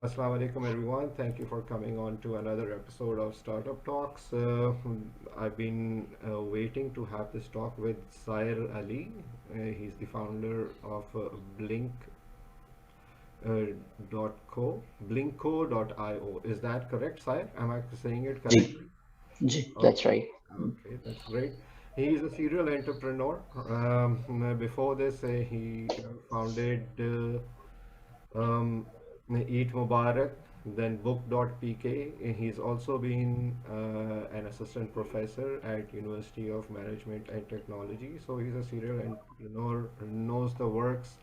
Assalamu alaikum everyone. Thank you for coming on to another episode of Startup Talks. I've been waiting to have this talk with Sair Ali. He's the founder of Blink dot co, Blinkco.io. Is that correct, Sair? Am I saying it ji correctly? Ji that's Okay, right. okay, that's great. He is a serial entrepreneur. Before this, he founded Eat Mubarak, then Book.pk. He's also been an assistant professor at University of Management and Technology. So he's a serial entrepreneur, knows the works,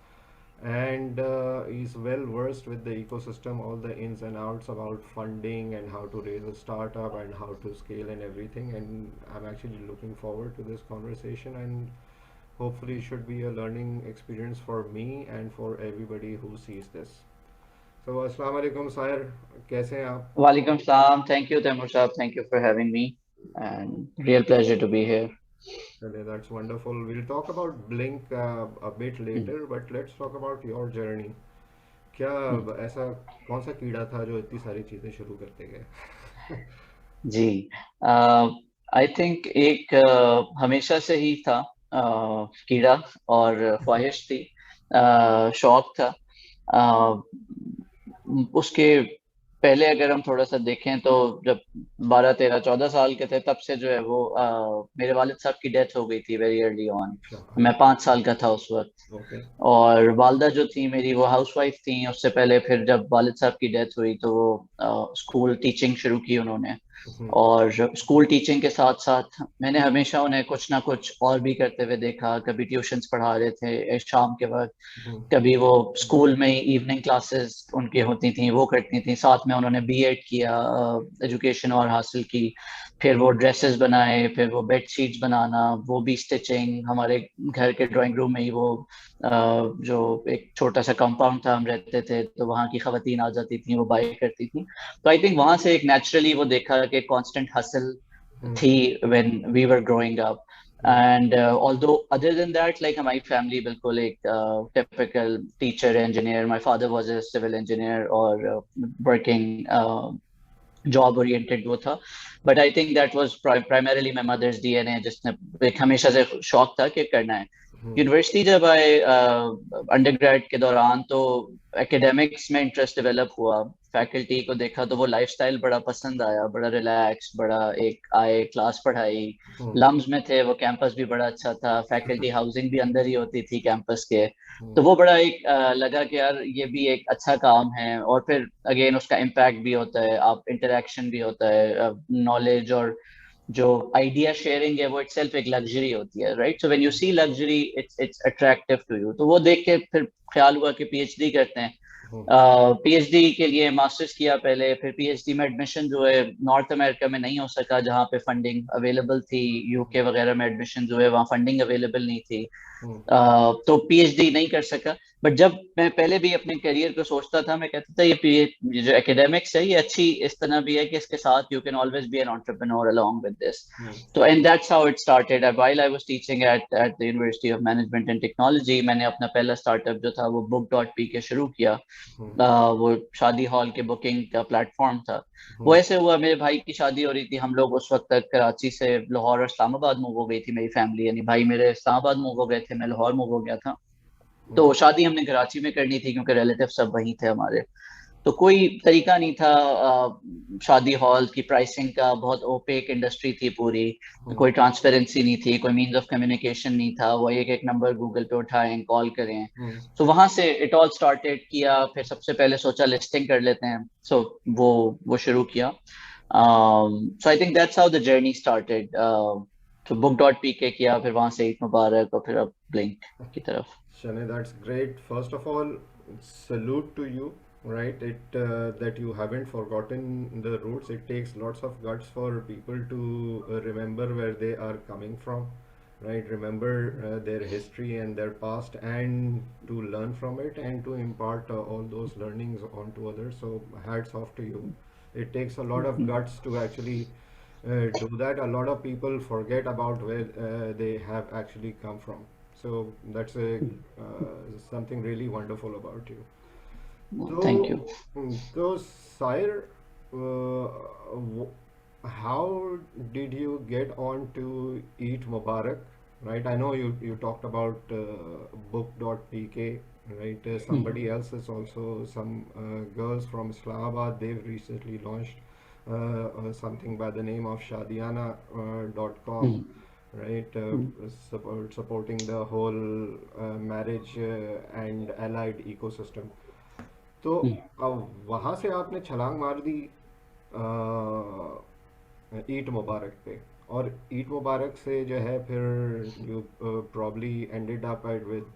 and he's well versed with the ecosystem, all the ins and outs about funding and how to raise a startup and how to scale and everything. And I'm actually looking forward to this conversation, and hopefully it should be a learning experience for me and for everybody who sees this. तो अस्सलाम वालेकुम सायर, कैसे हैं आप? Walaikum salam. Thank you, Taimur Saab. Thank you for having me, and real pleasure to be here. चलिए, that's wonderful. We'll talk about Blink a bit Hmm, later, but let's talk about your journey. क्या hmm. ऐसा कौन सा कीड़ा था जो इतनी सारी चीज़ें शुरू करते गए? जी आई थिंक एक हमेशा से ही था कीड़ा और ख्वाहिश थी, शौक था। अ, उसके पहले अगर हम थोड़ा सा देखें तो जब 12 13 14 साल के थे तब से जो है वो मेरे वालिद साहब की डेथ हो गई थी वेरी अर्ली ऑन। अच्छा, मैं अच्छा। 5 साल का था उस वक्त। ओके। और वालदा जो थी मेरी वो हाउसवाइफ थी। उससे पहले फिर जब वालिद साहब की डेथ हुई तो वो स्कूल टीचिंग शुरू की उन्होंने। हम्म। और स्कूल टीचिंग के साथ साथ मैंने हमेशा उन्हें कुछ ना कुछ और भी करते हुए देखा। कभी ट्यूशंस पढ़ा रहे थे शाम के वक्त, हम्म। कभी वो स्कूल में ही इवनिंग क्लासेस उनकी होती थी वो करती थी। साथ में उन्होंने बीएड किया, एजुकेशन और हासिल की। फिर वो ड्रेसेस बनाए, फिर वो बेड शीट्स बनाना, वो भी स्टिचिंग। हमारे घर के ड्राइंग रूम में ही वो जो एक छोटा सा कंपाउंड था हम रहते थे तो वहाँ की खवातीन आ जाती थी, वो बाई करती थी। तो आई थिंक वहां से एक नेचुरली वो देखा कि कांस्टेंट हसल हम्म। थी when we were growing up. Hmm. And although other than that, like हमारी family बिल्कुल एक typical teacher engineer, my father was a civil engineer और working जॉब ओरिएंटेड वो था। But I think that was primarily my mother's DNA, जिसने एक हमेशा से शौक था कि करना है। हम्म। यूनिवर्सिटी जब आए अंडरग्रेड के दौरान तो एकेडमिक्स में इंटरेस्ट डेवलप हुआ। फैकल्टी को देखा तो वो लाइफस्टाइल बड़ा पसंद आया, बड़ा रिलैक्स, बड़ा एक आए क्लास पढ़ाई। हम्म। लम्स में थे वो, कैंपस भी बड़ा अच्छा था, फैकल्टी हाउसिंग भी अंदर ही होती थी कैंपस के। हम्म। तो वो बड़ा एक लगा कि यार ये भी एक अच्छा काम है। और फिर अगेन उसका इम्पैक्ट भी होता है, आप इंटरेक्शन भी होता है, नॉलेज और जो आइडिया शेयरिंग है वो इटसेल्फ एक लग्जरी होती है, right? So when you see luxury it's it's attractive to you. तो वो देख के फिर ख्याल हुआ कि पीएचडी करते हैं। हम्म। पीएचडी के लिए मास्टर्स किया पहले, फिर पीएचडी में एडमिशन जो है नॉर्थ अमेरिका में नहीं हो सका जहाँ पे फंडिंग अवेलेबल थी। यूके वगैरह में एडमिशन जो है वहाँ फंडिंग अवेलेबल नहीं थी। हम्म। तो पीएचडी नहीं कर सका। बट जब मैं पहले भी अपने करियर को सोचता था मैं कहता था ये जो एकेडमिक्स है ये अच्छी इस तरह भी है कि इसके साथ you can always be an entrepreneur along with this. Hmm. तो and that's how it started. While I was teaching at the university of management and technology, मैंने अपना पहला स्टार्टअप जो था वो बुक डॉट पी के शुरू किया। हम्म। वो शादी हॉल के बुकिंग का प्लेटफॉर्म था। वो हम्म। ऐसे हुआ, मेरे भाई की शादी हो रही थी। हम लोग उस वक्त तक कराची से लाहौर और इस्लामाबाद मूव हो गई थी मेरी फैमिली, यानी भाई मेरे इस्लामाबाद मूव हो गए थे, मैं लाहौर मूव हो गया था। हम्म। तो शादी हमने कराची में करनी थी क्योंकि रिलेटिव सब वहीं थे हमारे। तो कोई तरीका नहीं था। शादी हॉल की प्राइसिंग का बहुत ओपेक इंडस्ट्री थी पूरी। हम्म। कोई ट्रांसपेरेंसी नहीं थी, कोई मीन्स ऑफ कम्युनिकेशन नहीं था। वो एक एक नंबर गूगल पे उठाएं, कॉल करें। हम्म। सो वहां से इट ऑल स्टार्टेड किया। फिर सबसे पहले सोचा लिस्टिंग कर लेते हैं। सो वो शुरू किया। So I think that's how the journey started. तो बुक डॉट पी के किया, फिर वहां से ईद मुबारक और फिर अब ब्लिंक की तरफ। Shane, that's great. First of all, salute to you, right? It that you haven't forgotten the roots. It takes lots of guts for people to remember where they are coming from, right? Remember their history and their past, and to learn from it and to impart all those learnings onto others. So, hats off to you. It takes a lot of guts to actually do that. A lot of people forget about where they have actually come from. So that's a something really wonderful about you. Thank you. So, so Sire, uh, how did you get on to Eat Mubarak? Right, I know you talked about book.pk, right? Somebody else is also some girls from Islamabad. They've recently launched something by the name of Shadiana.com, right? Supporting the whole marriage and allied ecosystem. तो अब वहाँ से आपने छलांग मार दी ईट मुबारक पे, और ईट मुबारक से जो है फिर you probably ended up at with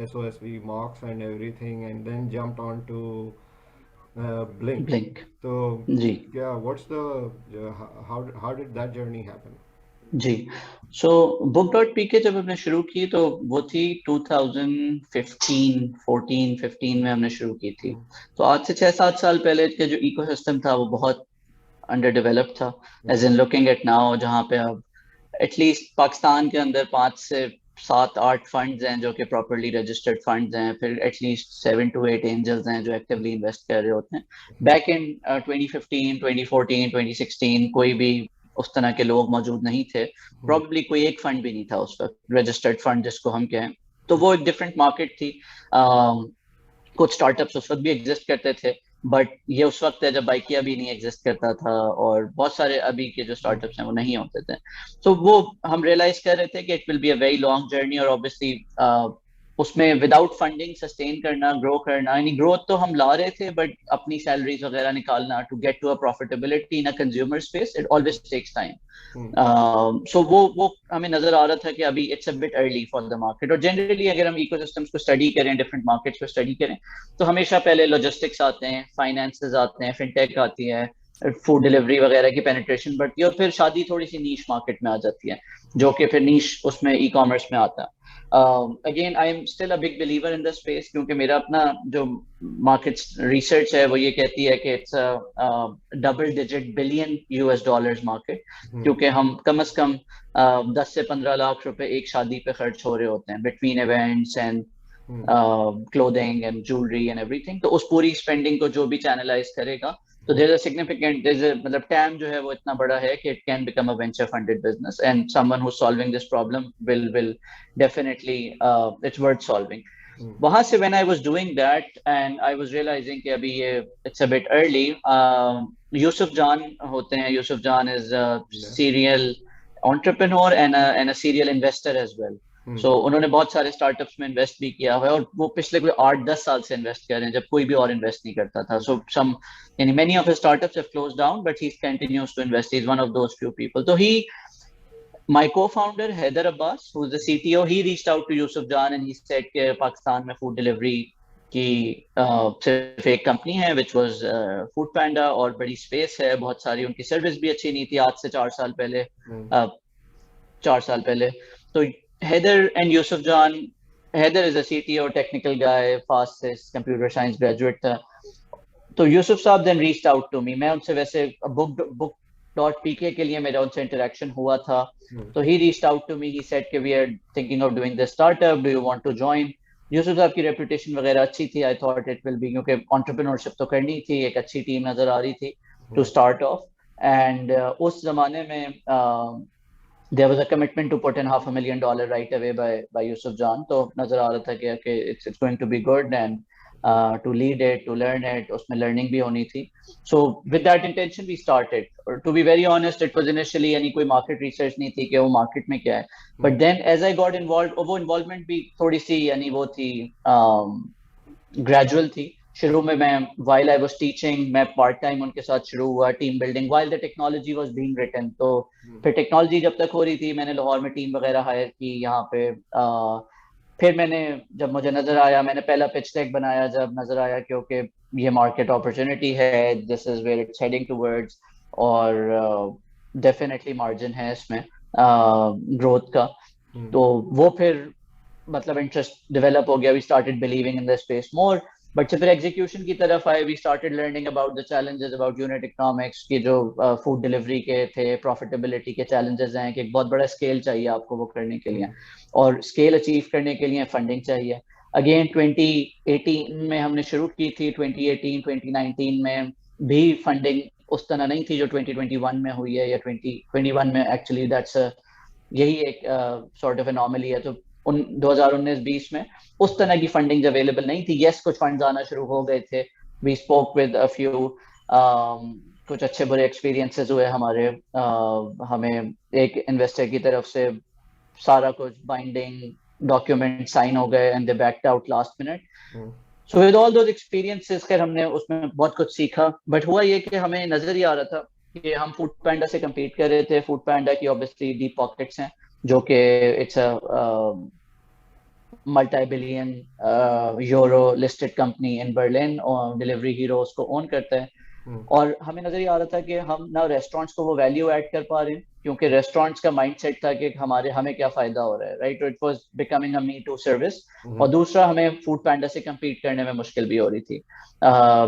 SOSV MOX and everything and then jumped on to Blink. Blink. तो जी क्या what's the how did that journey happen? जी। सो book.pk जब हमने शुरू की तो वो थी 2015 में हमने शुरू की थी। तो आज से 6-7 साल पहले के जो इकोसिस्टम था वो बहुत अंडर डेवलप्ड था, as in looking at now, जहाँ पे अब एटलीस्ट पाकिस्तान के अंदर 5 से 7-8 फंड्स हैं जो कि प्रॉपरली रजिस्टर्ड फंड्स हैं, फिर एटलीस्ट 7 to 8 एंजल्स हैं जो एक्टिवली इन्वेस्ट कर रहे होते हैं। बैक इन 2015, 2014, 2016 कोई भी उस तरह के लोग मौजूद नहीं थे, प्रॉब्ली कोई एक फंड भी नहीं था उस वक्त, रजिस्टर्ड फंड जिसको हम कहें। तो वो एक डिफरेंट मार्केट थी। कुछ स्टार्टअप्स उस वक्त भी एग्जिस्ट करते थे, बट ये उस वक्त है जब बाइकिया भी नहीं एग्जिस्ट करता था, और बहुत सारे अभी के जो स्टार्टअप्स हैं वो नहीं होते थे। तो वो हम रियलाइज कर रहे थे कि it will be a very long journey, और ऑब्वियसली उसमें विदाउट फंडिंग सस्टेन करना, ग्रो करना, यानी ग्रोथ तो हम ला रहे थे बट अपनी सैलरीज वगैरह निकालना to get to a profitability in a consumer space, it always takes time. So वो हमें नजर आ रहा था कि अभी it's a bit early for the market. और जनरली अगर हम इकोसिस्टम्स को स्टडी करें, डिफरेंट मार्केट्स को स्टडी करें, तो हमेशा पहले लॉजिस्टिक्स आते हैं, फाइनेंसेस आते हैं, फिनटेक आती है, फूड डिलीवरी वगैरह की पेनिट्रेशन बढ़ती है, और फिर शादी थोड़ी सी नीश मार्केट में आ जाती है, जो कि फिर नीश उसमें ई कॉमर्स में आता है। Again I am still a big believer in the space, क्योंकि मेरा अपना जो मार्केट रिसर्च है वो ये कहती है कि it's double digit billion US$ market, क्योंकि हम कम से कम 10 से 15 लाख रुपए एक शादी पे खर्च हो रहे होते हैं, between events and clothing and jewellery and everything. तो उस पूरी स्पेंडिंग को जो भी चैनलाइज करेगा, तो देयर इज अ सिग्निफिकेंट, मतलब टैम जो है वो इतना बड़ा है कि it can become a venture funded business, and someone who solving this problem will definitely, it's worth solving. वहां से when I was doing that and I was realising कि अभी ये it's a bit early, Yusuf Jan होते हैं, Yusuf Jan is a serial entrepreneur and a serial investor as well. सो उन्होंने बहुत सारे स्टार्टअप्स में इन्वेस्ट भी किया हुआ है, और वो पिछले कोई 8-10 साल से इन्वेस्ट कर रहे हैं, जब कोई भी और इन्वेस्ट नहीं करता था। सो सम, यानी many of his startups have closed down, but he continues to invest, he is one of those few people. तो he, my co-founder Haider Abbas, who's the CTO, he reached out to Yusuf Jan and he said कि पाकिस्तान में food delivery की सिर्फ एक company है, which was food पैंडा, और बड़ी space है बहुत सारी, उनकी सर्विस भी अच्छी नहीं थी आज से 4 साल पहले। 4 साल पहले तो Haider and Yusuf Jan, Haider is a CTO, technical guy, fastest computer science graduate था। तो Yusuf sahab then reached out to me, मैं उनसे वैसे book.pk के लिए मेरा उनसे इंटरेक्शन हुआ था। तो he reached out to me, he said कि we are thinking of doing this startup, do you want to join? Yusuf साहब की रेपुटेशन वगैरह अच्छी थी, I thought it will be, क्योंकि एंटरप्रेन्योरशिप तो करनी थी, एक अच्छी टीम नजर आ रही थी टू स्टार्ट ऑफ। एंड उस जमाने में there was a commitment to put in $500,000 right away by Yusuf Jan. तो नजर आ रहा था कि okay, it's going to be good, and to lead it, to learn it, उसमें learning भी होनी थी। So with that intention we started. Or to be very honest, it was initially यानी कोई market research नहीं थी कि वो market में क्या है। But then as I got involved, वो involvement भी थोड़ी सी यानी वो थी gradual थी। शुरू में मैं while I was teaching, मैं पार्ट टाइम उनके साथ शुरू हुआ, team building while the technology was being written। तो फिर टेक्नोलॉजी जब तक हो रही थी, मैंने लाहौर में टीम वगैरह हायर की यहाँ पे। फिर मैंने, जब मुझे नजर आया, मैंने पहला पिच डेक बनाया, जब नजर आया कि ओके ये मार्केट अपॉर्चुनिटी है, this is where it's heading towards, और डेफिनेटली मार्जिन है इसमें ग्रोथ का। तो वो फिर मतलब इंटरेस्ट डेवलप हो गया, we started believing in the space more. But जब फिर एग्जीक्यूशन की तरफ आए, we started learning about the challenges, about unit economics की, जो फूड डिलीवरी के थे, प्रॉफिटेबिलिटी के चैलेंजेस हैं कि एक बहुत बड़ा स्केल चाहिए आपको वो करने के लिए, और स्केल अचीव करने के लिए फंडिंग चाहिए। अगेन 2018 में हमने शुरू की थी, 2018 2019 में भी फंडिंग उस तरह नहीं थी जो 2021 में हुई है या 2021 में। एक्चुअली दैट्स यही एक सॉर्ट ऑफ एनॉमली है। तो उन 2019-20 में उस तरह की फंडिंग अवेलेबल नहीं थी। यस, कुछ फंड्स आना शुरू हो गए थे। We spoke with a few, कुछ अच्छे बुरे एक्सपीरियंसेस हुए हमारे। हमें एक इन्वेस्टर की तरफ से सारा कुछ बाइंडिंग डॉक्यूमेंट साइन हो गए and they backed out last minute. Hmm. So with all those experiences खैर हमने उसमें बहुत कुछ सीखा। बट हुआ ये कि हमें नजर ही आ रहा था कि हम फूड पैंडा से compete कर रहे थे। फूड पैंडा की ऑब्वियसली डीप पॉकेट्स हैं, जो कि it's a multi billion euro listed company in Berlin, और डिलीवरी हीरो उसको ओन करता है। Hmm. और हमें नजर ये आ रहा था कि हम ना रेस्टोरेंट्स को वो वैल्यू ऐड कर पा रहे हैं, क्योंकि रेस्टोरेंट्स का माइंडसेट था कि हमें क्या फायदा हो रहा है, right? It was becoming a me too service. और Hmm. दूसरा, हमें फूड पैंडा से compete करने में मुश्किल भी हो रही थी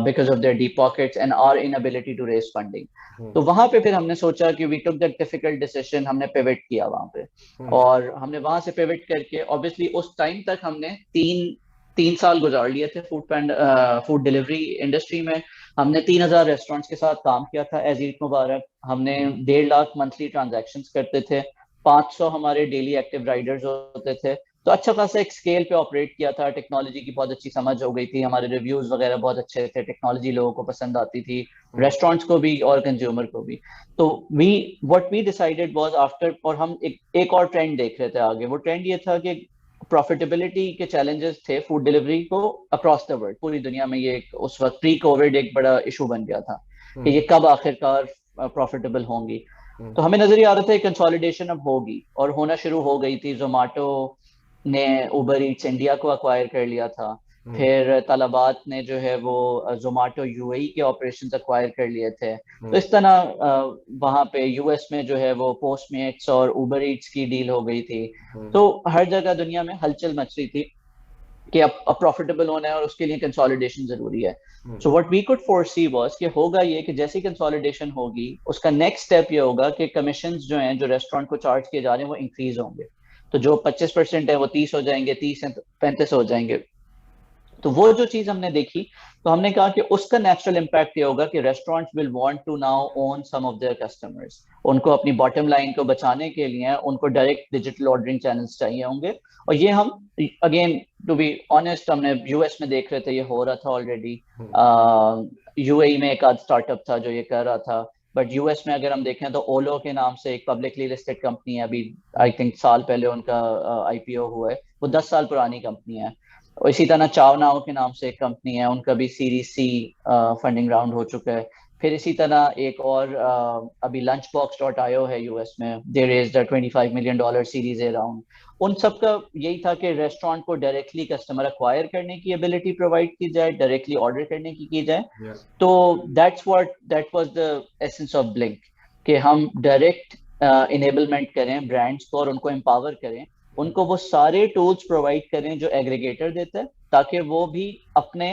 because of their deep pockets and our inability to raise funding. Hmm. तो वहां पे फिर हमने सोचा कि we took that difficult decision, हमने पिवट किया वहां पे। Hmm. और हमने वहां से पिवट करके ऑब्वियसली उस टाइम तक हमने तीन तीन साल गुजार लिए थे फूड डिलीवरी इंडस्ट्री में। हमने 3,000 रेस्टोरेंट्स के साथ काम किया था एज ईद मुबारक। हमने 1.5 लाख मंथली ट्रांजैक्शंस करते थे। 500 हमारे डेली एक्टिव राइडर्स होते थे। तो अच्छा खासा एक स्केल पे ऑपरेट किया था। टेक्नोलॉजी की बहुत अच्छी समझ हो गई थी, हमारे रिव्यूज वगैरह बहुत अच्छे थे, टेक्नोलॉजी लोगों को पसंद आती थी, Hmm. रेस्टोरेंट्स को भी और कंज्यूमर को भी। तो we what we decided was after, और हम एक और ट्रेंड देख रहे थे आगे। वो ट्रेंड ये था कि प्रॉफिटेबिलिटी के चैलेंजेस थे फूड डिलीवरी को अक्रॉस द वर्ल्ड, पूरी दुनिया में। ये उस वक्त प्री कोविड एक बड़ा इशू बन गया था कि Hmm. ये कब आखिरकार प्रॉफिटेबल होंगी। Hmm. तो हमें नजर ही आ रहा था कंसोलिडेशन अब होगी, और होना शुरू हो गई थी। जोमेटो ने उबर ईट्स इंडिया को अक्वायर कर लिया था। Hmm. फिर तलबात ने जो है वो जोमेटो यूएई के ऑपरेशन अक्वायर कर लिए थे। तो Hmm. इस तरह वहां पे यूएस में जो है वो पोस्टमेट्स और उबर ईट्स की डील हो गई थी। Hmm. तो हर जगह दुनिया में हलचल मच रही थी कि अब प्रॉफिटेबल होना है और उसके लिए कंसोलिडेशन जरूरी है। Hmm. So what we could foresee was कि होगा ये कि जैसी कंसोलिडेशन होगी, उसका नेक्स्ट स्टेप ये होगा कि कमीशन जो हैं, जो रेस्टोरेंट को चार्ज किए जा रहे हैं, वो इंक्रीज होंगे। तो जो 25% है वो 30 हो जाएंगे, 30 35 हो जाएंगे। तो वो जो चीज हमने देखी, तो हमने कहा कि उसका नेचुरल इम्पैक्ट ये होगा कि restaurants will want to now own some of their customers. उनको अपनी बॉटम लाइन को बचाने के लिए उनको डायरेक्ट डिजिटल ऑर्डरिंग चैनल्स चाहिए होंगे। और ये हम, अगेन टू बी ऑनेस्ट, हमने यूएस में देख रहे थे, ये हो रहा था ऑलरेडी। Hmm. यूएई में एक आध स्टार्टअप था जो ये कर रहा था। बट यूएस में अगर हम देखें तो ओलो के नाम से एक पब्लिकली लिस्टेड कंपनी है अभी। Hmm. आई थिंक साल पहले उनका आईपीओ हुआ है। वो 10 साल पुरानी कंपनी है। और इसी तरह चाव नाव के नाम से एक कंपनी है, उनका भी सीरीज सी फंडिंग राउंड हो चुका है। फिर इसी तरह एक और अभी लंच बॉक्स डॉट आईओ है यूएस में, they raised a $25 million series A round. उन सब का यही था कि रेस्टोरेंट को डायरेक्टली कस्टमर अक्वायर करने की एबिलिटी प्रोवाइड की जाए, डायरेक्टली ऑर्डर करने की जाए। Yeah. तो that was the essence of blink, कि हम डायरेक्ट इनेबलमेंट करें ब्रांड्स को और उनको एम्पावर करें, उनको वो सारे टूल्स प्रोवाइड करें जो एग्रीगेटर देता है, ताकि वो भी अपने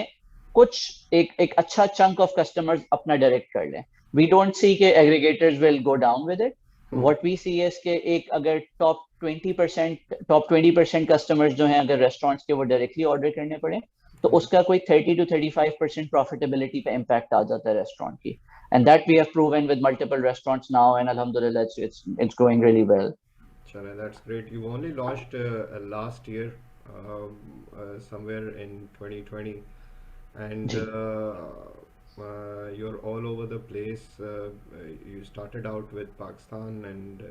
कुछ एक अच्छा चंक ऑफ कस्टमर्स अपना डायरेक्ट कर लें। वी डोंट सी के aggregators will go down with it. Hmm. What we see is के एक अगर टॉप 20% कस्टमर्स जो हैं, अगर रेस्टोरेंट्स के वो डायरेक्टली ऑर्डर करने पड़े, तो Hmm. उसका कोई 30 to 35% प्रॉफिटेबिलिटी पे इम्पैक्ट आ जाता है रेस्टोरेंट की। And that we have proven with multiple restaurants now, and अल्हम्दुलिल्लाह it's going really well. Chala, that's great. You only launched last year, somewhere in 2020, and जी you're all over the place. You started out with Pakistan, and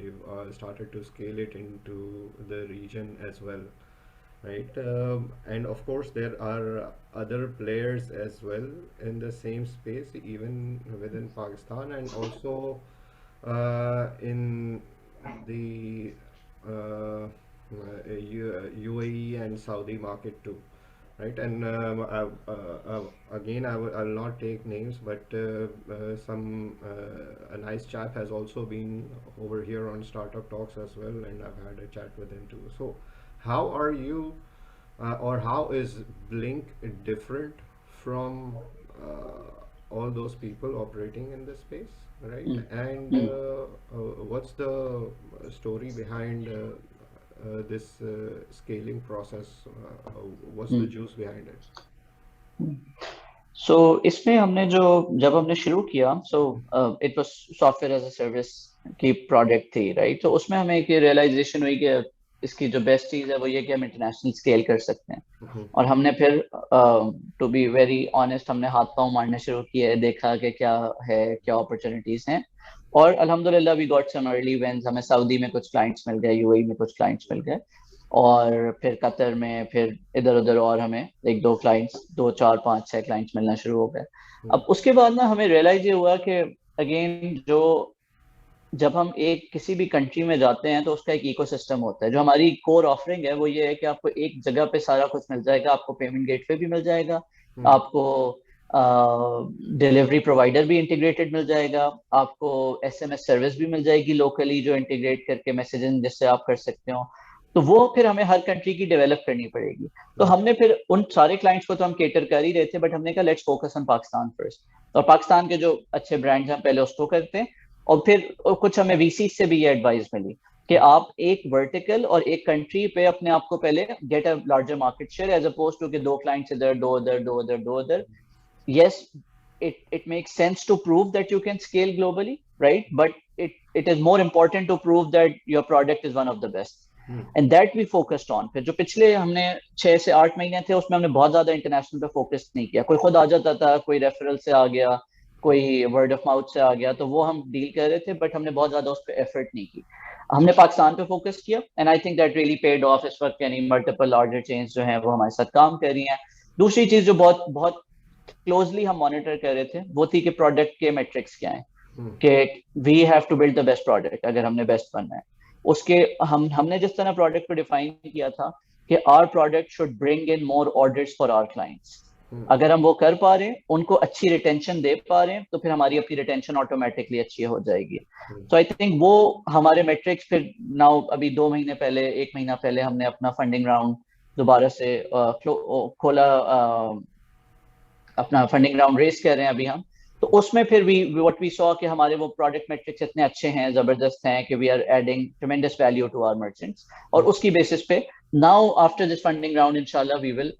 you started to scale it into the region as well, right? And of course, there are other players as well in the same space, even within Pakistan, and also in the UAE and Saudi market too, right? And again, I'll not take names, but some a nice chap has also been over here on Startup Talks as well, and I've had a chat with him too. So, how are you, or how is Blink different from all those people operating in this space, right? Hmm, And hmm, what's the story behind this scaling process? What's the hmm juice behind it? So इसमें हमने जो जब हमने शुरू किया so it was software as a service की product थी right. तो उसमें हमें एक रियलाइजेशन हुई कि इसकी जो बेस्ट चीज है वो ये कि हम इंटरनेशनल स्केल कर सकते हैं। Mhm. और हमने फिर टू बी वेरी ऑनेस्ट हमने हाथ पांव मारने शुरू किए, देखा कि क्या है, क्या अपॉर्चुनिटीज हैं। और अल्हम्दुलिल्लाह we got some early wins. हमें सऊदी में कुछ क्लाइंट्स मिल गए, यूएई में कुछ क्लाइंट्स मिल गए, और फिर कतर में, फिर इधर उधर और हमें एक दो क्लाइंट्स, दो चार पांच छह क्लाइंट्स मिलना शुरू हो गए। Mhm. अब उसके बाद ना हमें रियलाइज ये हुआ कि अगेन जो जब हम एक किसी भी कंट्री में जाते हैं तो उसका एक इकोसिस्टम होता है। जो हमारी कोर ऑफरिंग है वो ये है कि आपको एक जगह पे सारा कुछ मिल जाएगा। आपको पेमेंट गेटवे भी मिल जाएगा, Mhm. आपको डिलीवरी प्रोवाइडर भी इंटीग्रेटेड मिल जाएगा, आपको एसएमएस सर्विस भी मिल जाएगी लोकली जो इंटीग्रेट करके मैसेजिंग जिससे आप कर सकते हो। तो वो फिर हमें हर कंट्री की डेवलप करनी पड़ेगी। तो Mhm. हमने फिर उन सारे क्लाइंट्स को तो हम केटर कर ही रहे थे, बट हमने कहा let's focus on Pakistan first. और पाकिस्तान के जो अच्छे ब्रांड्स हैं पहले उसको करते हैं। और फिर कुछ हमें वीसी से भी ये एडवाइस मिली कि आप एक वर्टिकल और एक कंट्री पे अपने आप को पहले get a larger market share as opposed to कि दो क्लाइंट्स इधर, दो उधर, दो उधर, दो उधर। yes, it makes sense to prove that you can scale globally, right? But it is more important to prove that your product is one of the best, Mhm. and that we focused on। फिर जो पिछले हमने 6 से 8 महीने थे उसमें हमने बहुत ज्यादा इंटरनेशनल पे फोकस नहीं किया। कोई खुद आ जाता था, कोई रेफरल से आ गया, कोई वर्ड ऑफ माउथ से आ गया, तो वो हम डील कर रहे थे, बट हमने बहुत ज्यादा उस पर एफर्ट नहीं की। हमने पाकिस्तान पे फोकस किया, and I think that really paid of. इस वक्त यानी मल्टीपल लार्जर चेन्स जो हैं वो हमारे साथ काम कर रही हैं। दूसरी चीज जो बहुत बहुत क्लोजली हम मॉनिटर कर रहे थे वो थी कि प्रोडक्ट के मेट्रिक्स क्या हैं, Mhm. कि we have to build the best product अगर हमने बेस्ट बनना है। उसके हमने जिस तरह प्रोडक्ट को डिफाइन किया था कि our product should bring in more orders for our clients. Mhm. अगर हम वो कर पा रहे हैं, उनको अच्छी रिटेंशन दे पा रहे हैं, तो फिर हमारी अपनी रिटेंशन ऑटोमेटिकली अच्छी हो जाएगी। Mhm. तो आई थिंक वो हमारे मेट्रिक्स फिर नाउ अभी 2 महीने पहले, 1 महीना पहले हमने अपना फंडिंग राउंड दोबारा से खोला, अपना फंडिंग राउंड रेस कर रहे हैं अभी हम। तो उसमें फिर वी व्हाट वी सॉ कि हमारे वो प्रोडक्ट मैट्रिक्स इतने अच्छे हैं, जबरदस्त हैं कि we are adding tremendous value to our merchants. और उसकी बेसिस पे now after this funding round इंशाल्लाह we will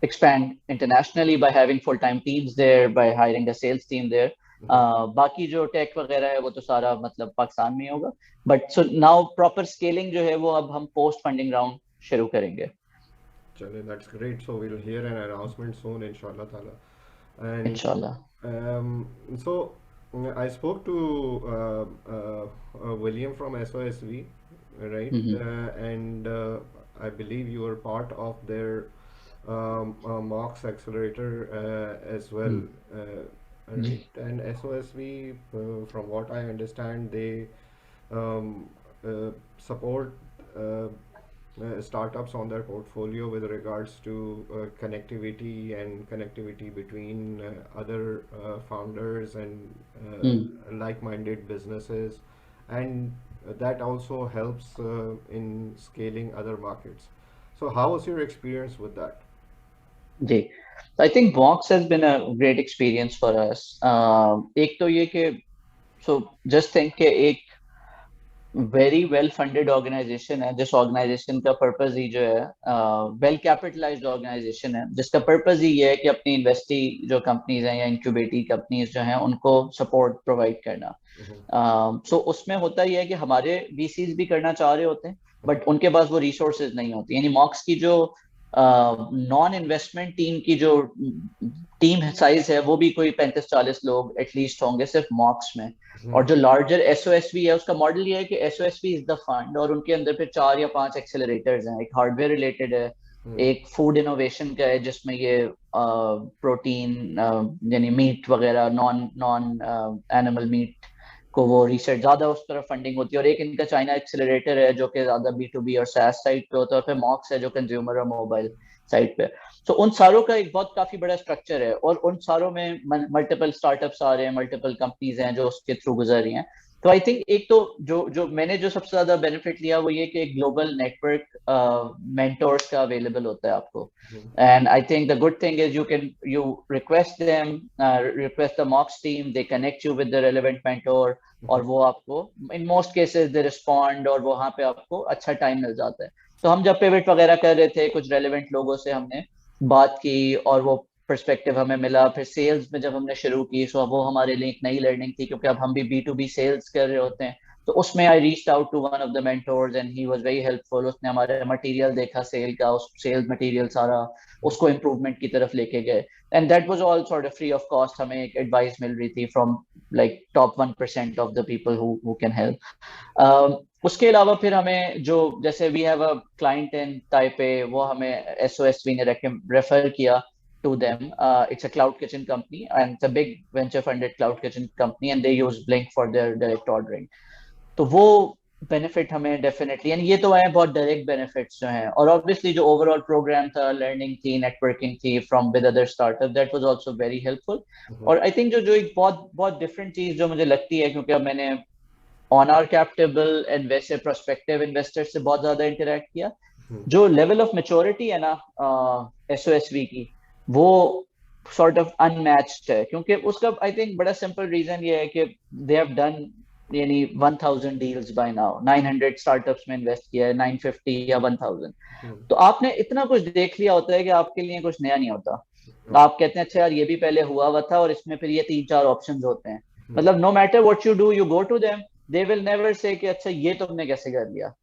expand internationally by having full time teams there, by hiring a sales team there। Mhm. बाकी जो take वगैरह है वो तो सारा मतलब पाकिस्तान में ही होगा। But so now proper scaling जो है वो अब हम पोस्ट फंडिंग राउंड शुरू करेंगे Chale, that's great. So we'll hear an announcement soon, inshallah ta'ala. And इंशाल्लाह। so I spoke to William from SOSV, right? Hmm And I believe you were part of their MOX accelerator as well, hmm जी right? And SOSV, from what I understand, they um, support startups on their portfolio with regards to connectivity and connectivity between other founders and hmm like-minded businesses, and that also helps in scaling other markets. So, how was your experience with that? जी। I think MOX has been a great experience for us. एक तो ये कि so just think कि एक very well funded organisation है जिस organisation का पर्पस ही जो है वेल कैपिटलाइज्ड ऑर्गेनाइजेशन है जिसका पर्पस ही ये है कि अपनी इन्वेस्टी जो कंपनीज हैं या इंक्यूबेटी कंपनीज जो हैं उनको सपोर्ट प्रोवाइड करना। Mhm. सो उसमें होता ही है कि हमारे वीसीज भी करना चाह रहे होते हैं, बट उनके पास वो रिसोर्सेज नहीं होती। यानी मॉक्स की जो नॉन इन्वेस्टमेंट टीम की जो टीम साइज है वो भी कोई 35-40 लोग एटलीस्ट होंगे सिर्फ मॉक्स में। Mhm. और जो लार्जर एसओएसवी है उसका मॉडल ये है कि एसओएसवी इज द फंड, और उनके अंदर फिर 4 या 5 एक्सेलरेटर्स हैं। एक हार्डवेयर रिलेटेड है, Mhm. एक फूड इनोवेशन का है जिसमें ये प्रोटीन यानी मीट वगैरह, नॉन नॉन एनिमल मीट को वो रिसर्च ज्यादा उस तरफ फंडिंग होती है। और एक इनका चाइना एक्सेलरेटर है जो कि ज्यादा बी टू बी और सैस साइड पे होता है। और फिर मॉक्स है जो कंज्यूमर और मोबाइल साइड पे। तो उन सारों का एक बहुत काफी बड़ा स्ट्रक्चर है, और उन सारों में मल्टीपल स्टार्टअप्स आ रहे हैं, मल्टीपल कंपनीज हैं जो उसके थ्रू गुजर रही हैं। तो आई थिंक एक तो जो मैंने जो सबसे ज्यादा बेनिफिट लिया वो ये कि एक ग्लोबल नेटवर्क मेंटोर्स का अवेलेबल होता है आपको. And I think the good thing is you request them, request the mocks team, they connect you with the relevant mentor, और वो आपको in most cases they respond और वहाँ पे आपको अच्छा टाइम मिल जाता है. तो हम जब पिवट वगैरह कर रहे थे कुछ रेलेवेंट लोगों से हमने बात की और वो पर्सपेक्टिव हमें मिला. फिर सेल्स में जब हमने शुरू की सो वो हमारे लिए एक नई लर्निंग थी क्योंकि अब हम भी B2B सेल्स कर रहे होते हैं. तो उसमें I reached out to one of the mentors and he was very helpful. उसने हमारे मटेरियल देखा सेल का, उस सेल्स मटेरियल सारा उसको इम्प्रूवमेंट की तरफ लेके गए. And that was all sort of free of cost. हमें एक एडवाइस मिल रही थी from like top 1% of the people who can help. उसके अलावा फिर हमें जो जैसे we have a client in Taipei, वो हमें SOSV ने रेफर किया to them. It's a cloud kitchen company and it's a big venture funded cloud kitchen company and they use Blink for their direct ordering. तो वो benefit हमें definitely, यानी ये तो आए बहुत डायरेक्ट बेनिफिट्स जो हैं. और ऑब्वियसली जो ओवरऑल प्रोग्राम था, लर्निंग थी, नेटवर्किंग थी from with other startup, that was also very helpful. और आई थिंक जो एक बहुत बहुत डिफरेंट चीज जो मुझे लगती है, क्योंकि अब मैंने on our cap table and वैसे प्रोस्पेक्टिव इन्वेस्टर्स से बहुत ज्यादा इंटरेक्ट किया, जो लेवल ऑफ मेच्योरिटी है ना SOSV की, वो सॉर्ट ऑफ अनमैच्ड है. क्योंकि उसका आई थिंक बड़ा सिंपल रीजन ये है कि दे हैव डन यानी 1000 डील्स बाय नाउ, 900 स्टार्टअप्स में इन्वेस्ट किया है, 950 या 1000. तो आपने इतना कुछ देख लिया होता है कि आपके लिए कुछ नया नहीं होता. आप कहते हैं अच्छा यार ये भी पहले हुआ था और इसमें फिर ये 3-4 ऑप्शंस होते हैं. मतलब no matter what you do, you go to them, they will never say कि अच्छा ये तुमने कैसे कर लिया.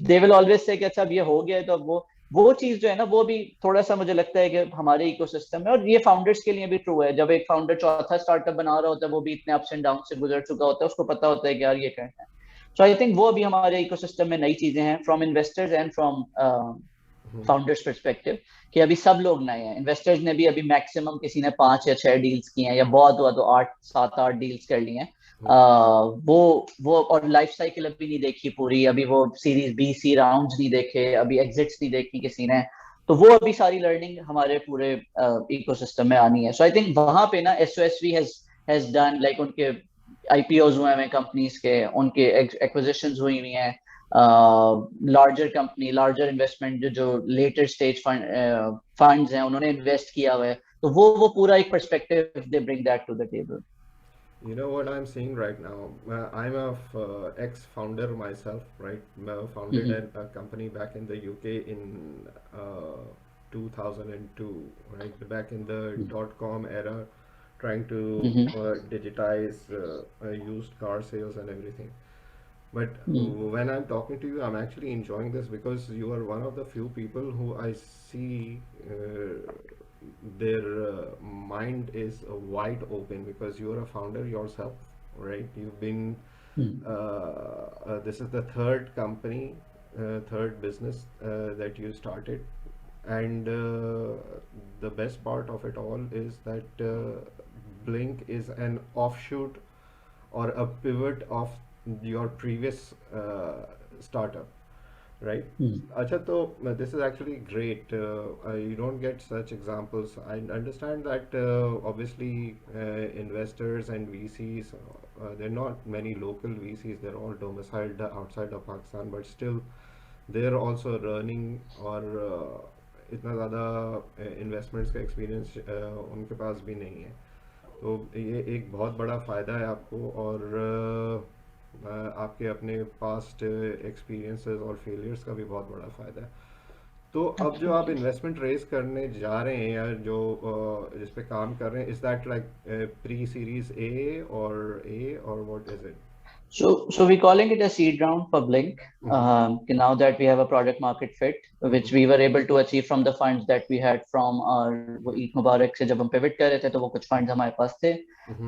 दे विल ऑलवेज से कि अच्छा अब ये हो गया है. तो अब वो चीज जो है ना, वो भी थोड़ा सा मुझे लगता है कि हमारे इकोसिस्टम में, और ये फाउंडर्स के लिए भी ट्रू है, जब एक फाउंडर चौथा स्टार्टअप बना रहा होता है वो भी इतने अप्स एंड डाउन से गुजर चुका होता है, उसको पता होता है कि यार ये करना है. सो आई थिंक वो भी हमारे इकोसिस्टम में नई चीजें हैं from investors and from founders perspective, कि अभी सब लोग नए हैं. इन्वेस्टर्स ने भी अभी मैक्सिमम किसी ने 5 या 6 डील्स किए हैं, या बहुत हुआ तो 8-7-8 डील्स कर ली हैं. वो और लाइफ साइकिल अभी नहीं देखी पूरी, अभी वो सीरीज B-C राउंड्स नहीं देखे, अभी एग्जिट्स नहीं देखी किसी ने. तो वो अभी सारी लर्निंग हमारे पूरे इकोसिस्टम में आनी है. सो आई थिंक वहां पे ना SOSV हैज डन लाइक, उनके IPOs हुए हैं कंपनीज के, उनके एक्विजिशंस हुई हुई हैं, लार्जर कंपनी, लार्जर इन्वेस्टमेंट जो लेटर स्टेज फंड्स हैं उन्होंने इन्वेस्ट किया हुआ है. तो वो पूरा एक perspective they bring that to the table. You know what I'm seeing right now? I'm a ex-founder myself, right? Founded a company back in the UK in 2002, right? Back in the dot-com era, trying to digitize used car sales and everything. But when I'm talking to you, I'm actually enjoying this because you are one of the few people who I see their mind is wide open, because you are a founder yourself, right? You've been this is the third company, third business that you started, and the best part of it all is that Blink is an offshoot or a pivot of your previous startup, right? Acha, so this is actually great. You don't get such examples. I understand that obviously investors and VCs, there are not many local VCs. They're all domiciled outside of Pakistan, but still they're also running, और इतना ज़्यादा investments का experience उनके पास भी नहीं है. तो ये एक बहुत बड़ा फ़ायदा है आपको, और आपके अपने पास्ट एक्सपीरियंसेस और फेलियर्स का भी बहुत बड़ा फ़ायदा है. तो अब जो आप इन्वेस्टमेंट रेज करने जा रहे हैं, या जो जिस पे काम कर रहे हैं, is that like pre series A or what is it? So we're calling it a seed round for Blink. Now that we have a product market fit, which we were able to achieve from the funds that we had from our Eid Mubarak से जब हम pivot कर रहे थे, तो वो कुछ funds हमारे पास थे.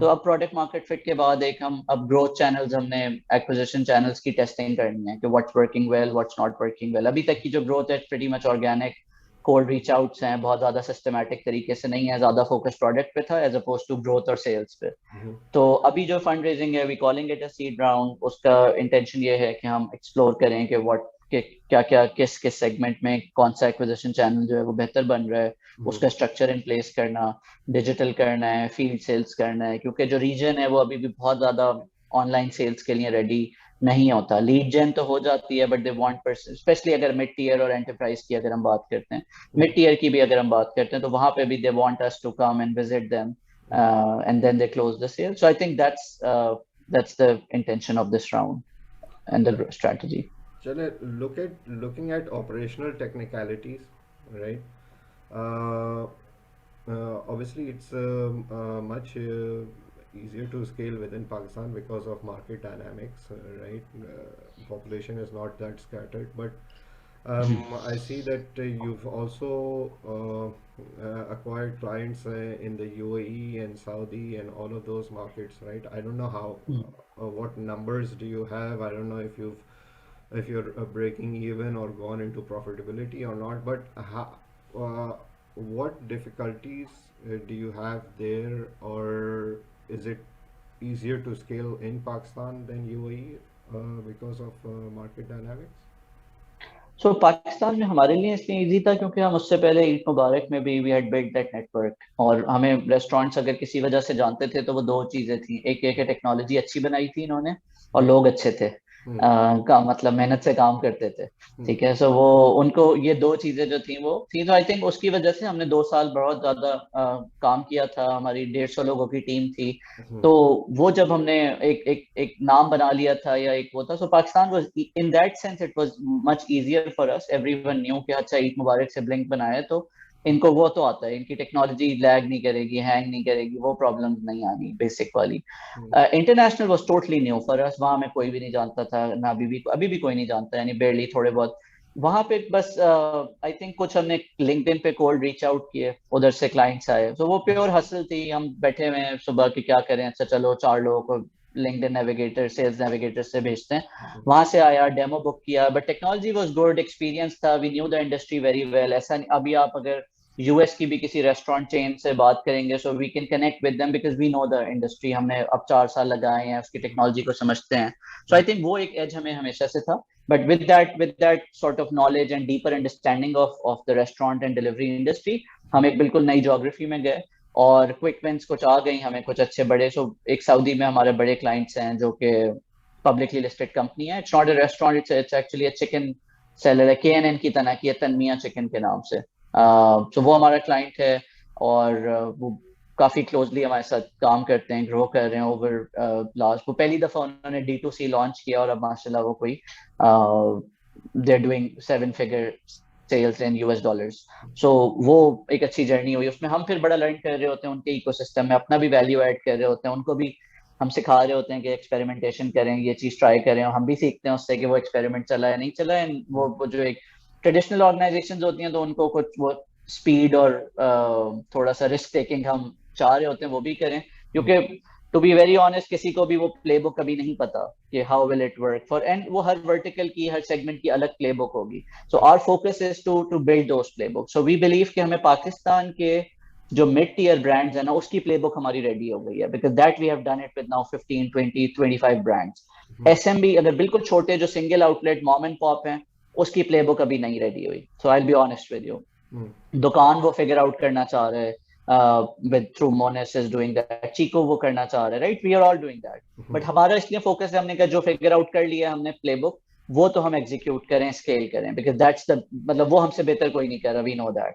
तो अब product market fit के बाद हम अब growth channels, हमने acquisition channels की testing करनी है कि what's working well, what's not working well. अभी तक की जो growth है pretty much organic. Cold reach outs हैं, बहुत ज्यादा सिस्टमैटिक तरीके से नहीं है, ज्यादा फोकस प्रोडक्ट पे था एज अपोज टू ग्रोथ और सेल्स पे. तो अभी जो फंड रेजिंग है, we calling it a seed round. उसका इंटेंशन ये है कि हम एक्सप्लोर करें कि क्या क्या किस सेगमेंट में कौन सा एक्विजिशन चैनल जो है वो बेहतर बन रहा है, उसका स्ट्रक्चर इन प्लेस करना, डिजिटल करना है, फील्ड सेल्स करना है, क्योंकि जो रीजन है वो अभी भी बहुत ज्यादा ऑनलाइन सेल्स के लिए रेडी नहीं होता। लीड जेन तो हो जाती है, but they want person, specially अगर मिड टीयर और एंटरप्राइज की अगर हम बात करते हैं, मिड टीयर की भी अगर हम बात करते हैं, तो वहां पे भी they want us to come and visit them and then they close the sale. So I think that's the intention of this round and the strategy. चले looking at operational technicalities, right? Uh, Obviously, it's much easier to scale within Pakistan because of market dynamics, right? Population is not that scattered, but I see that you've also acquired clients in the UAE and Saudi and all of those markets, right? I don't know how, what numbers do you have? I don't know if you're breaking even or gone into profitability or not, but uh, what difficulties do you have there, or is it easier to scale in Pakistan than UAE because of market dynamics? सो पाकिस्तान में हमारे लिए इसलिए easy था क्योंकि हम उससे पहले ईद मुबारक में भी we had built that network, और हमें रेस्टोरेंट्स अगर किसी वजह से जानते थे तो वो दो चीजें थी, एक एक टेक्नोलॉजी अच्छी बनाई थी इन्होंने और लोग अच्छे थे, का मतलब मेहनत से काम करते थे। ठीक है, सो वो उनको ये दो चीजें जो थी वो थी, तो आई थिंक उसकी वजह से हमने 2 साल बहुत ज्यादा काम किया था। हमारी 150 लोगों की टीम थी, तो वो जब हमने एक नाम बना लिया था या एक वो था, so Pakistan was in that sense it was much easier for us. Everyone knew कि अच्छा ईद मुबारक से ब्लिंक बनाया है, तो इनको वो तो आता है, इनकी टेक्नोलॉजी लैग नहीं करेगी, हैंग नहीं करेगी, वो प्रॉब्लम्स नहीं आनी बेसिक वाली। International was totally new for us, वहां में कोई भी नहीं जानता था ना, अभी भी कोई नहीं जानता, यानी बेरली थोड़े बहुत वहां पे बस आई थिंक कुछ हमने लिंक्डइन पे कोल्ड रीच आउट किए, उधर से क्लाइंट्स आए, तो वो प्योर हसल थी। हम बैठे हुए हैं सुबह कि क्या करें, अच्छा चलो 4 लोगों को लिंक्डइन नेविगेटर, सेल्स नेविगेटर से भेजते हैं, वहां से आया, डेमो बुक किया, but technology was good, experience था, we knew the industry very well. ऐसा नहीं, अभी आप अगर यूएस की भी किसी रेस्टोरेंट चेन से बात करेंगे, so we can connect with them because we know the industry, हमने अब 4 साल लगाए हैं, उसकी टेक्नोलॉजी को समझते हैं। सो आई थिंक वो एक एज हमें हमेशा से था, but with that sort of knowledge and deeper understanding of the restaurant and delivery industry, हम एक बिल्कुल नई ज्योग्राफी में गए और क्विक विंस कुछ आ गई हमें, कुछ अच्छे बड़े। सो एक सऊदी में हमारे बड़े क्लाइंट्स हैं जो कि पब्लिकली लिस्टेड कंपनी है, it's not a restaurant, it's actually a chicken seller है, KNN की तरह की है, तनमिया चिकन के नाम से। तो वो हमारा क्लाइंट है, और वो काफी क्लोजली हमारे साथ काम करते हैं, ग्रो कर रहे हैं ओवर लास्ट। वो पहली दफा उन्होंने D2C लॉन्च किया और अब माशाल्लाह वो कोई they are doing 7 figure sales in US dollars. So वो एक अच्छी जर्नी हुई, उसमें हम फिर बड़ा लर्न कर रहे होते हैं उनके इकोसिस्टम में, अपना भी वैल्यू ऐड कर रहे होते हैं, उनको भी हम सिखा रहे होते हैं कि एक्सपेरिमेंटेशन करें, ये चीज ट्राई करें, और हम भी सीखते हैं उससे कि वो एक्सपेरिमेंट चला है नहीं चला है। वो जो एक ट्रेडिशनल ऑर्गेनाइजेशन होती हैं, तो उनको कुछ वो स्पीड और थोड़ा सा रिस्क टेकिंग हम चाह रहे होते हैं वो भी करें, क्योंकि टू बी वेरी ऑनेस्ट किसी को भी वो प्लेबुक कभी नहीं पता कि how will it work for, and वो हर वर्टिकल की, हर सेगमेंट की अलग प्लेबुक होगी। So our focus is to build those playbook. So we believe कि हमें पाकिस्तान के जो मिड टीयर ब्रांड्स है ना, उसकी प्लेबुक हमारी रेडी हो गई है, because that we have done it with now 15 20 25 brands. SMB अगर बिल्कुल छोटे जो single outlet mom and pop हैं, उसकी प्लेबुक अभी नहीं रेडी हुई। So I will be honest with you, दुकान वो फिगर आउट करना चाह रहे हैं, with through Mones is doing that, Chico वो करना चाह रहे हैं, right? We are all doing that, but हमारा इसलिए फोकस है, हमने कहा जो फिगर आउट कर लिया हमने प्लेबुक, वो तो हम एग्जीक्यूट करें, स्केल करें, because that's the, मतलब वो हमसे बेहतर कोई नहीं कर रहा, we know that.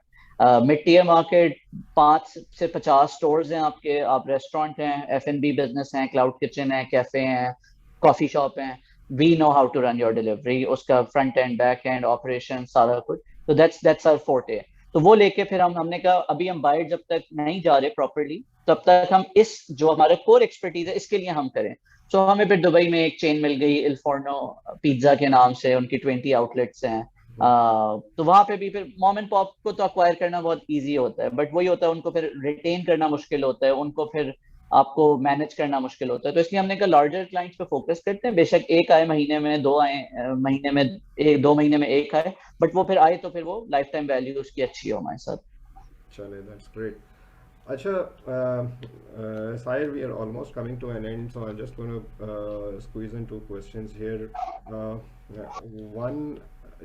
Mid tier market 5 से 50 स्टोर्स हैं आपके, आप रेस्टोरेंट हैं, F&B बिजनेस हैं, क्लाउड किचन है, कैफे हैं, कॉफी शॉप हैं, we know how to run your delivery, उसका front end back end operation सारा कुछ, तो दैट्स आवर फोर्टे। तो वो लेके फिर हमने कहा अभी हम बाहर जब तक नहीं जा रहे प्रॉपरली, तब तक हम इस जो हमारा कोर एक्सपर्टीज है इसके लिए हम करें। सो हमें फिर दुबई में एक चेन मिल गई, इल फोर्नो पिज्जा के नाम से, उनकी 20 आउटलेट्स हैं। तो वहां पे भी फिर मॉम एंड पॉप को तो अक्वायर करना बहुत इजी होता है, बट वही होता है उनको फिर रिटेन करना मुश्किल होता है, उनको फिर आपको मैनेज करना मुश्किल होता है। तो इसलिए हमने कहा लार्जर क्लाइंट्स पे फोकस करते हैं, बेशक एक आए महीने में, दो आए महीने में, 2 महीने में एक आए, बट वो फिर आए तो फिर वो लाइफ टाइम वैल्यू उसकी अच्छी हो हमारे साथ। चले, दैट्स ग्रेट। अच्छा, Sahir, we are almost coming to an end, so I'm just going to squeeze in 2 questions here. One,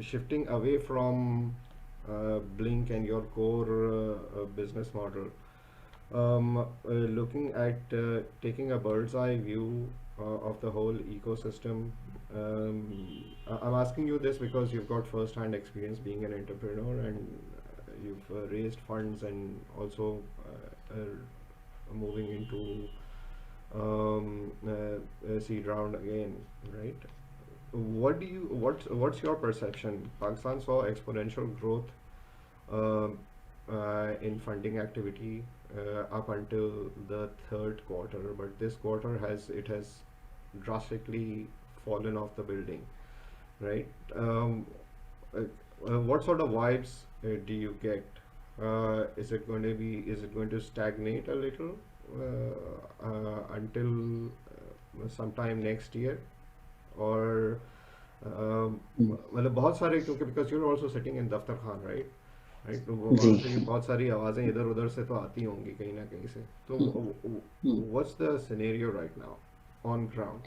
shifting away from Blink and your core business model, Looking at taking a bird's eye view of the whole ecosystem, I'm asking you this because you've got first-hand experience being an entrepreneur, and you've raised funds and also moving into a seed round again, right? What's your perception? Pakistan saw exponential growth um, in funding activity up until the third quarter, but this quarter has drastically fallen off the building, right? Uh, what sort of vibes do you get? Is it going to stagnate a little until sometime next year, or मतलब बहुत सारे, क्योंकि because you're also sitting in दफ्तर Khan, right? Right, तो जी वहाँ से बहुत सारी आवाज़ें इधर उधर से तो आती होंगी कहीं ना कहीं से, तो what's the scenario right now on ground?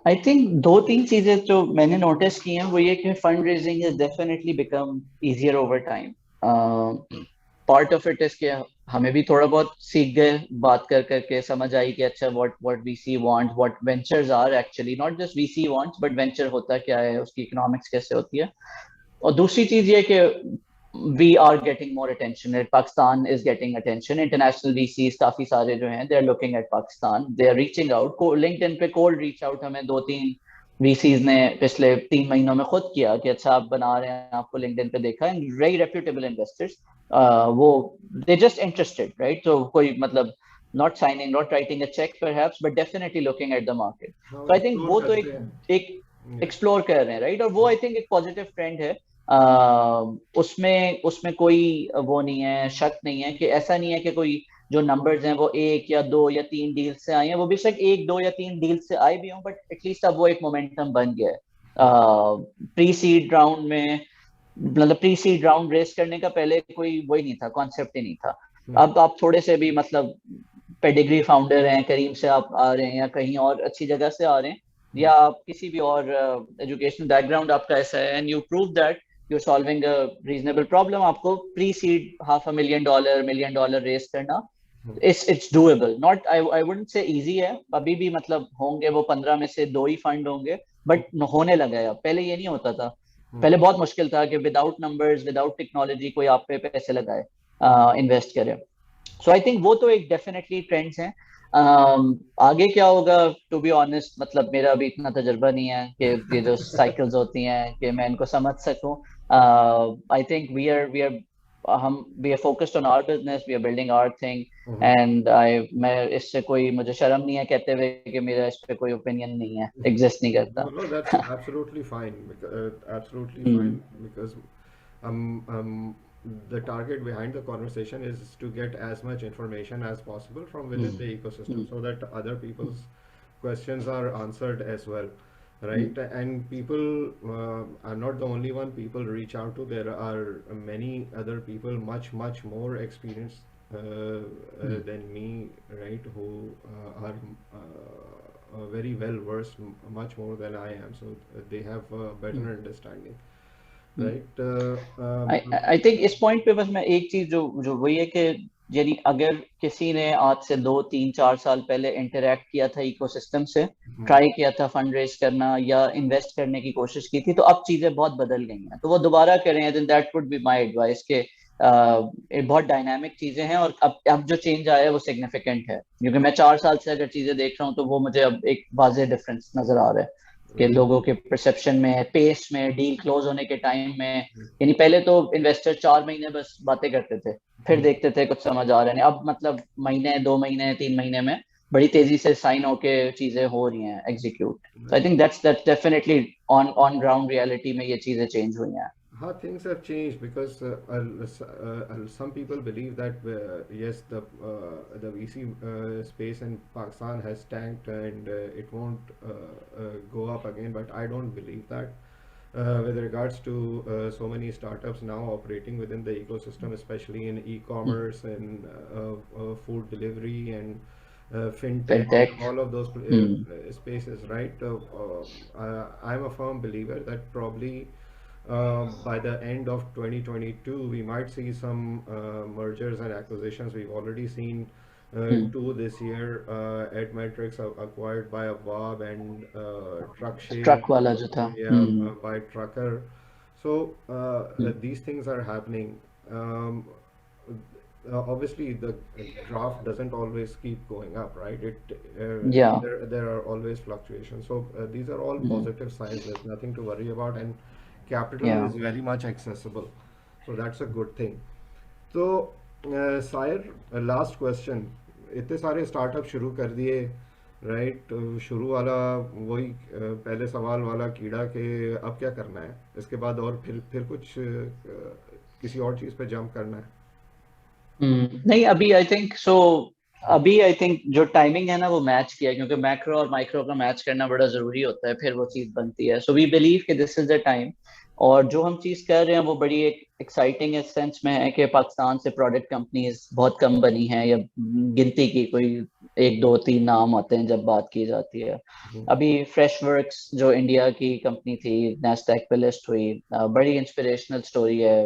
I think दो तीन चीजें जो मैंने नोटिस की हैं वो ये कि fund raising is definitely become easier over time. Part of it is कि हमें भी थोड़ा बहुत सीख गए, बात कर करके समझ आई कि अच्छा what VC wants, what ventures are actually, not just VC wants but venture होता क्या है, उसकी इकोनॉमिक्स कैसे होती है. और दूसरी चीज ये कि we are getting more attention. Pakistan is getting attention. International VCs काफी सारे जो हैं, they are looking at Pakistan. They are reaching out. LinkedIn पे cold reach out हमें दो तीन VCs ने पिछले 3 महीनों में खुद किया कि अच्छा आप बना रहे हैं, आपको LinkedIn पे देखा. And very reputable investors. वो they just interested, right? तो कोई मतलब not signing, not writing a check perhaps, but definitely looking at the market. हाँ, So I think एक्सप्लोर वो तो करते हैं। एक एक्सप्लोर कर रहे हैं, राइट? और वो आई थिंक एक पॉजिटिव ट्रेंड है. उसमें उसमें कोई वो नहीं है, शक नहीं है कि ऐसा नहीं है कि कोई जो नंबर्स हैं वो एक या दो या तीन डील से आए हैं. वो बेशक एक दो या तीन डील से आए भी हों, बट एटलीस्ट अब वो एक मोमेंटम बन गया है. प्री सीड राउंड में, मतलब प्री सीड राउंड रेस करने का पहले कोई वही नहीं था, कॉन्सेप्ट ही नहीं था. अब आप थोड़े से भी मतलब पेडिग्री फाउंडर हैं, करीम से आप आ रहे हैं या कहीं और अच्छी जगह से आ रहे हैं, या आप किसी भी और एजुकेशनल बैकग्राउंड आपका ऐसा है and you prove that you are solving a reasonable problem, आपको प्री सीड $500,000 $1 million रेस करना, it's doable. Not I wouldn't say easy है अभी भी, मतलब होंगे वो 15 में से दो ही फंड होंगे, बट होने लगा है. पहले ये नहीं होता था. पहले बहुत मुश्किल था कि विदाउट नंबर्स, विदाउट टेक्नोलॉजी कोई आप पे पैसे लगाए, इन्वेस्ट करे. सो आई थिंक वो तो एक डेफिनेटली ट्रेंड्स हैं. आगे क्या होगा, टू बी ऑनेस्ट, मतलब मेरा अभी इतना तजुर्बा नहीं है कि ये जो साइकिल्स होती हैं कि मैं इनको समझ सकूं. I think we are focused on our business, we are building our thing. And मैं इससे कोई, मुझे शर्म नहीं है कहते हुए कि मेरा इस पे कोई ओपिनियन नहीं है, एग्जिस्ट नहीं No, करता. no, that's absolutely fine. Absolutely hmm. fine, because um, um, the target behind the conversation is to get as much information as possible from within the ecosystem, so that other people's questions are answered as well, right? And people, I'm not the only one people reach out to. There are many other people much more experienced than me, right? Who are very well versed, much more than I am. So they have a better understanding, right? I think इस point पे बस मैं एक चीज जो जो वही है कि यानी अगर किसी ने आज से 2 3 4 साल पहले इंटरेक्ट किया था इकोसिस्टम से, ट्राई किया था फंड रेज करना या इन्वेस्ट करने की कोशिश की थी, तो अब चीजें बहुत बदल गई हैं, तो वो दोबारा करें. Then that would be my advice के ये बहुत डायनामिक चीजें हैं और अब जो चेंज आया है वो सिग्निफिकेंट है, क्योंकि मैं 4 साल से अगर चीजें देख रहा हूँ तो वो मुझे अब एक वाज़ेह डिफरेंस नजर आ रहा है कि लोगों के परसेप्शन में, पेस में, डील क्लोज होने के टाइम में. यानी पहले तो इन्वेस्टर 4 महीने बस बातें करते थे, फिर देखते थे कुछ समझ आ रहा है. अब मतलब महीने, 2 महीने, 3 महीने में बड़ी तेजी से साइन होके चीजें हो रही हैं execute. So I think that's definitely on ground reality में ये चीजें चेंज हुई हैं. how things have changed, because some people believe that yes, the VC space in Pakistan has tanked and it won't go up again, but I don't believe that. With regards to so many startups now operating within the ecosystem, especially in e-commerce and food delivery and fintech, FinTech. all of those spaces, right? I'm a firm believer that probably by the end of 2022, we might see some mergers and acquisitions. We've already seen two this year. Edmetrics acquired by Avab and TruckShare, truck वाला जो था। yeah, by Trucker. So hmm, these things are happening. Um, Obviously, the graph doesn't always keep going up, right? या There are always fluctuations. So these are all positive signs. There's nothing to worry about, and capital या is very much accessible. So that's a good thing. तो Sair, last question, इतने सारे startup शुरू कर दिए, right? शुरू वाला वही पहले सवाल वाला कीड़ा के अब क्या करना है इसके बाद, और फिर कुछ किसी और चीज़ पे जंप करना है? नहीं, अभी आई थिंक सो, अभी आई थिंक जो टाइमिंग है ना वो मैच किया है, क्योंकि मैक्रो और माइक्रो का मैच करना बड़ा जरूरी होता है, फिर वो चीज बनती है। सो वी बिलीव कि दिस इज द टाइम। और जो हम चीज कर रहे हैं वो बड़ी एक एक्साइटिंग इस सेंस में है कि पाकिस्तान से प्रोडक्ट कंपनीज बहुत कम बनी हैं, या गिनती की कोई एक दो तीन नाम आते हैं जब बात की जाती है। अभी फ्रेश वर्क्स जो इंडिया की कंपनी थी, नेस्डैक पे लिस्ट हुई, बड़ी इंस्पिरेशनल स्टोरी है।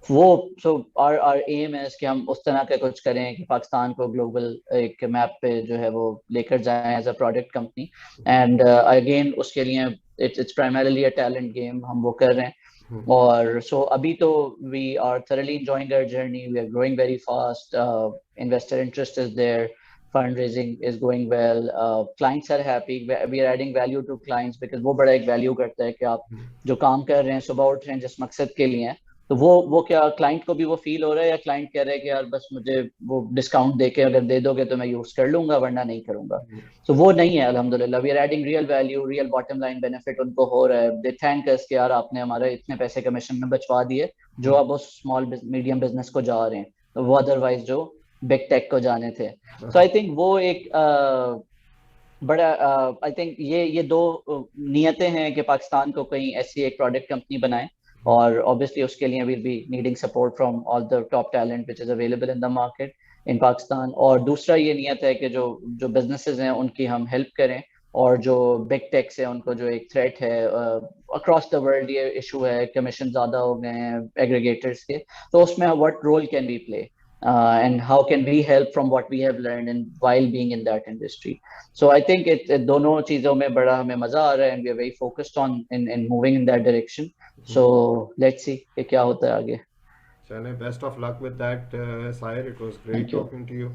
वो सो आर एम है कि हम उस तरह का कुछ करें कि पाकिस्तान को ग्लोबल एक मैप पे जो है वो लेकर जाएं as a product company. And again उसके लिए it's primarily a talent game, हम वो कर रहे हैं। और सो अभी तो we are thoroughly enjoying our journey, we are growing very fast, investor interest is there, fundraising is going well, clients are happy, we are adding value to clients, because वो बड़ा एक वैल्यू करता है कि आप जो काम कर रहे हैं, सुबह उठ रहे हैं जिस मकसद के लिए, तो वो क्या क्लाइंट को भी वो फील हो रहा है, या क्लाइंट कह रहा है कि यार बस मुझे वो डिस्काउंट देके अगर दे दोगे तो मैं यूज कर लूंगा, वरना नहीं करूंगा। तो वो नहीं है, अल्हम्दुलिल्लाह we are adding real value, real bottom line benefit उनको हो रहा है। दे थैंक अस कि यार आपने हमारे इतने पैसे कमीशन में बचवा दिए, जो अब उस स्मॉल मीडियम बिजनेस को जा रहे हैं, तो वो अदरवाइज जो बिग टेक को जाने थे। सो आई थिंक वो एक बड़ा आई थिंक ये दो नियतें हैं कि पाकिस्तान को कहीं ऐसी एक प्रोडक्ट कंपनी बनाए, और ऑब्वियसली उसके लिए will be needing support from all the top talent which is available in the market in Pakistan. और दूसरा ये नियत है कि जो जो बिजनेसेस हैं उनकी हम हेल्प करें, और जो बिग टेक्स है उनको जो एक थ्रेट है अक्रॉस द वर्ल्ड, ये इशू है कमीशन ज्यादा हो गए हैं एग्रीगेटर्स के, तो उसमें what role can we play, and how can we help from what we have learned and while being in that industry. So I think दोनों चीजों में बड़ा हमें मजा आ रहा है, and we are very focused on in moving in that direction. So let's see कि क्या होता है आगे। चलें, best of luck with that, Sire. It was great Thank you. talking to you.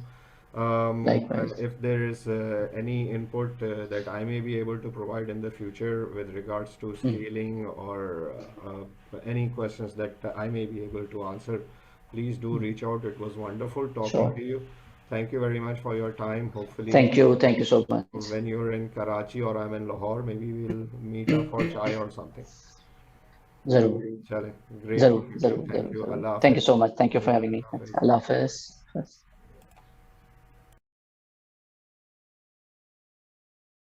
And Likewise. if there is any input that I may be able to provide in the future with regards to scaling, or any questions that I may be able to answer, please do reach out. It was wonderful talking Sure. to you. Thank you very much for your time. Hopefully, Thank you. Thank you so much. when you're in Karachi or I'm in Lahore, maybe we'll meet up for chai or something. जरूर चलें, great जरूर talking to you. जरूर Thank जरूर you. जरूर। Allah Thank you Hafiz. so much. Thank you for having me. Allah Hafiz. Allah Hafiz.